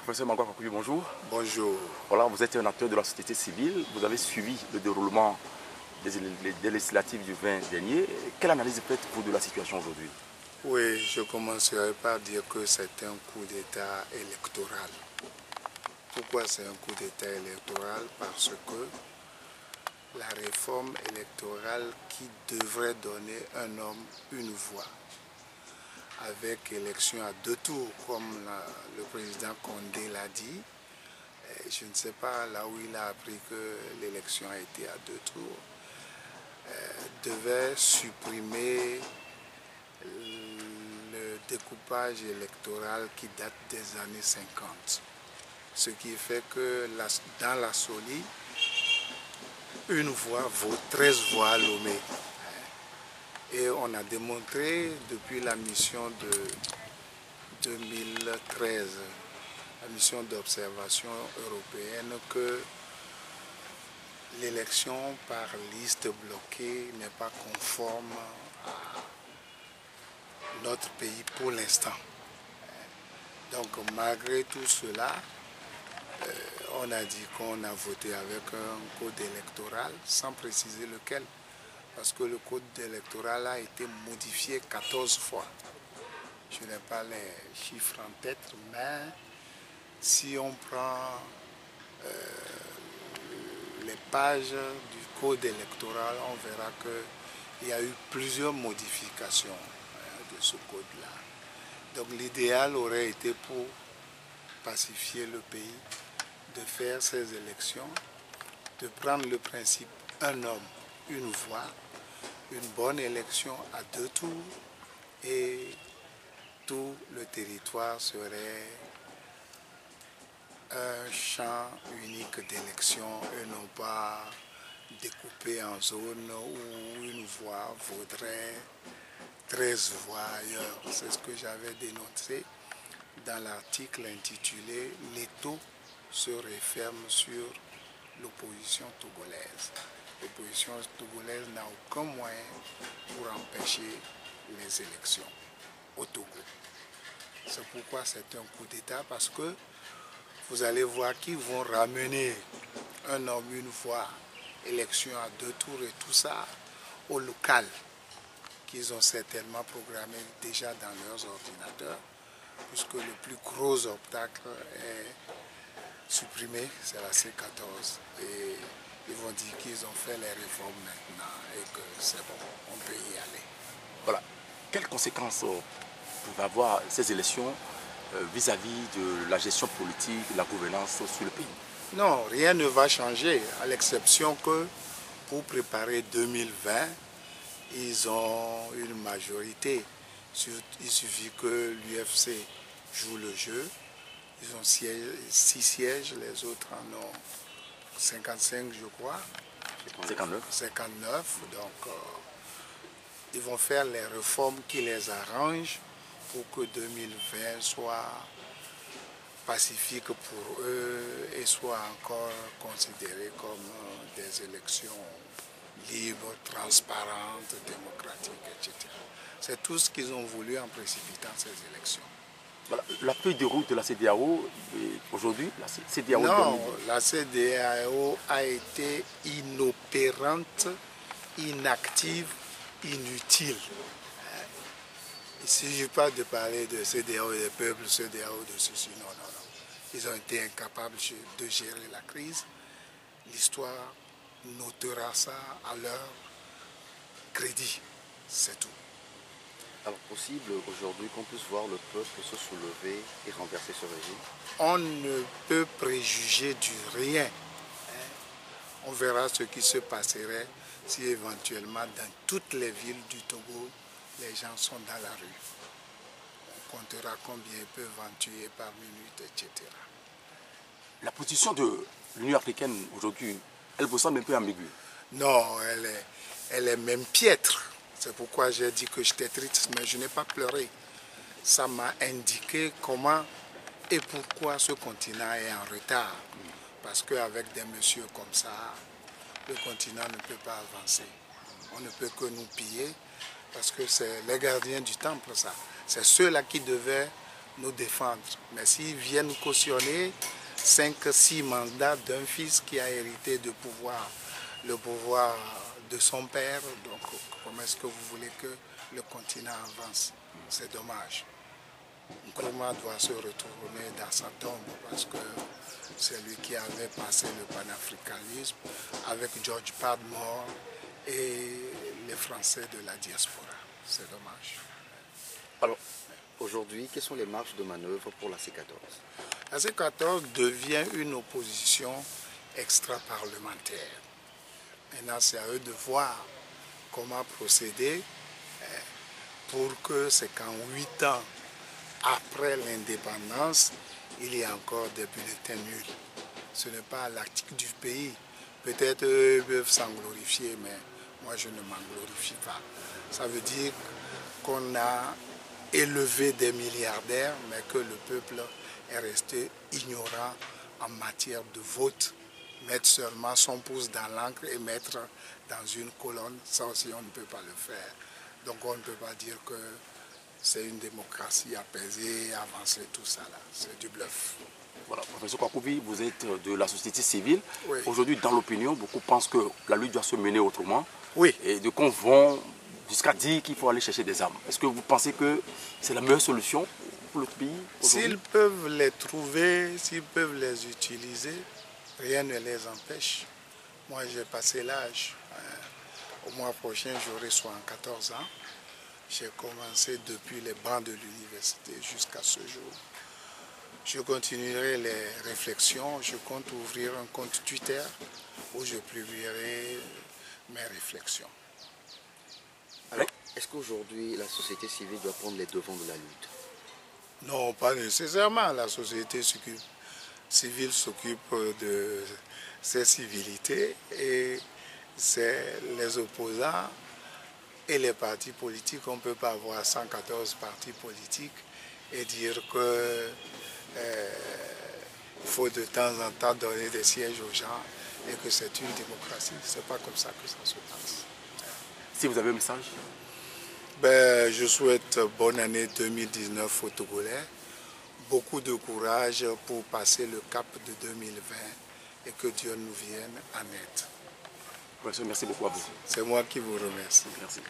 Professeur Magua Kakuyi, bonjour. Bonjour. Voilà, vous êtes un acteur de la société civile. Vous avez suivi le déroulement des législatives du 20 dernier. Quelle analyse faites-vous de la situation aujourd'hui? Oui, je commencerai par dire que c'est un coup d'État électoral. Pourquoi c'est un coup d'État électoral? Parce que la réforme électorale qui devrait donner un homme une voix, avec élection à 2 tours, comme le président Condé l'a dit, je ne sais pas là où il a appris que l'élection a été à 2 tours, devait supprimer le découpage électoral qui date des années 50. Ce qui fait que dans la Soli, une voix vaut 13 voix à Lomé. Et on a démontré depuis la mission de 2013, la mission d'observation européenne, que l'élection par liste bloquée n'est pas conforme à notre pays pour l'instant. Donc malgré tout cela, on a dit qu'on a voté avec un code électoral sans préciser lequel, parce que le code électoral a été modifié 14 fois. Je n'ai pas les chiffres en tête, mais si on prend les pages du code électoral, on verra qu'il y a eu plusieurs modifications de ce code-là. Donc l'idéal aurait été, pour pacifier le pays, de faire ces élections, de prendre le principe un homme, une voix, une bonne élection à 2 tours, et tout le territoire serait un champ unique d'élection et non pas découpé en zones où une voix vaudrait 13 voix ailleurs. C'est ce que j'avais dénoncé dans l'article intitulé « L'État se referme sur l'opposition togolaise ». L'opposition togolaise n'a aucun moyen pour empêcher les élections au Togo. C'est pourquoi c'est un coup d'État, parce que vous allez voir qu'ils vont ramener un homme, une voix, élection à 2 tours et tout ça au local, qu'ils ont certainement programmé déjà dans leurs ordinateurs, puisque le plus gros obstacle est supprimé, c'est la C14. Et ils vont dire qu'ils ont fait les réformes maintenant et que c'est bon, on peut y aller. Voilà. Quelles conséquences peuvent avoir ces élections vis-à-vis de la gestion politique, de la gouvernance sur le pays? Non, rien ne va changer, à l'exception que pour préparer 2020, ils ont une majorité. Il suffit que l'UFC joue le jeu. Ils ont 6 sièges, les autres en ont 55, je crois. 59. 59. Donc, ils vont faire les réformes qui les arrangent pour que 2020 soit pacifique pour eux et soit encore considéré comme des élections libres, transparentes, démocratiques, etc. C'est tout ce qu'ils ont voulu en précipitant ces élections. Voilà. La feuille de route de la CEDEAO, aujourd'hui, la CEDEAO... Non, la CEDEAO a été inopérante, inactive, inutile. Il ne s'agit pas de parler de CEDEAO des peuples, CEDEAO de ceci, non, non, non. Ils ont été incapables de gérer la crise. L'histoire notera ça à leur crédit, c'est tout. Alors possible aujourd'hui qu'on puisse voir le peuple se soulever et renverser ce régime? On ne peut préjuger du rien. On verra ce qui se passerait si éventuellement dans toutes les villes du Togo, les gens sont dans la rue. On comptera combien ils peuvent en tuer par minute, etc. La position de l'Union africaine aujourd'hui, elle vous semble un peu ambiguë? Non, elle est même piètre. C'est pourquoi j'ai dit que j'étais triste, mais je n'ai pas pleuré. Ça m'a indiqué comment et pourquoi ce continent est en retard. Parce qu'avec des messieurs comme ça, le continent ne peut pas avancer. On ne peut que nous piller, parce que c'est les gardiens du temple, ça. C'est ceux-là qui devaient nous défendre. Mais s'ils viennent cautionner 5-6 mandats d'un fils qui a hérité le pouvoir de son père, donc comment est-ce que vous voulez que le continent avance? C'est dommage. Nkrumah doit se retourner dans sa tombe parce que c'est lui qui avait passé le panafricanisme avec George Padmore et les Français de la diaspora. C'est dommage. Alors, aujourd'hui, quelles sont les marges de manœuvre pour la C14? La C14 devient une opposition extra-parlementaire. Maintenant, c'est à eux de voir comment procéder pour que c'est qu'en 8 ans après l'indépendance, il y a encore des bulletins nuls. Ce n'est pas l'article du pays. Peut-être ils peuvent s'en glorifier, mais moi je ne m'en glorifie pas. Ça veut dire qu'on a élevé des milliardaires, mais que le peuple est resté ignorant en matière de vote. Mettre seulement son pouce dans l'encre et mettre dans une colonne, ça aussi on ne peut pas le faire. Donc on ne peut pas dire que c'est une démocratie apaisée, avancée, tout ça là. C'est du bluff. Voilà, professeur Kwakoubi, vous êtes de la société civile. Oui. Aujourd'hui, dans l'opinion, beaucoup pensent que la lutte doit se mener autrement. Oui. Et de qu'on vont jusqu'à dire qu'il faut aller chercher des armes. Est-ce que vous pensez que c'est la meilleure solution pour le pays? S'ils peuvent les trouver, s'ils peuvent les utiliser, rien ne les empêche. Moi, j'ai passé l'âge. Au mois prochain, j'aurai 74 ans. J'ai commencé depuis les bancs de l'université jusqu'à ce jour. Je continuerai les réflexions. Je compte ouvrir un compte Twitter où je publierai mes réflexions. Alors, est-ce qu'aujourd'hui, la société civile doit prendre les devants de la lutte? Non, pas nécessairement. La société civile s'occupe de ses civilités et c'est les opposants et les partis politiques. On ne peut pas avoir 114 partis politiques et dire que il faut de temps en temps donner des sièges aux gens et que c'est une démocratie. Ce n'est pas comme ça que ça se passe. Si vous avez un message? Je souhaite bonne année 2019 aux Togolais. Beaucoup de courage pour passer le cap de 2020 et que Dieu nous vienne en aide. Merci beaucoup à vous. C'est moi qui vous remercie. Merci.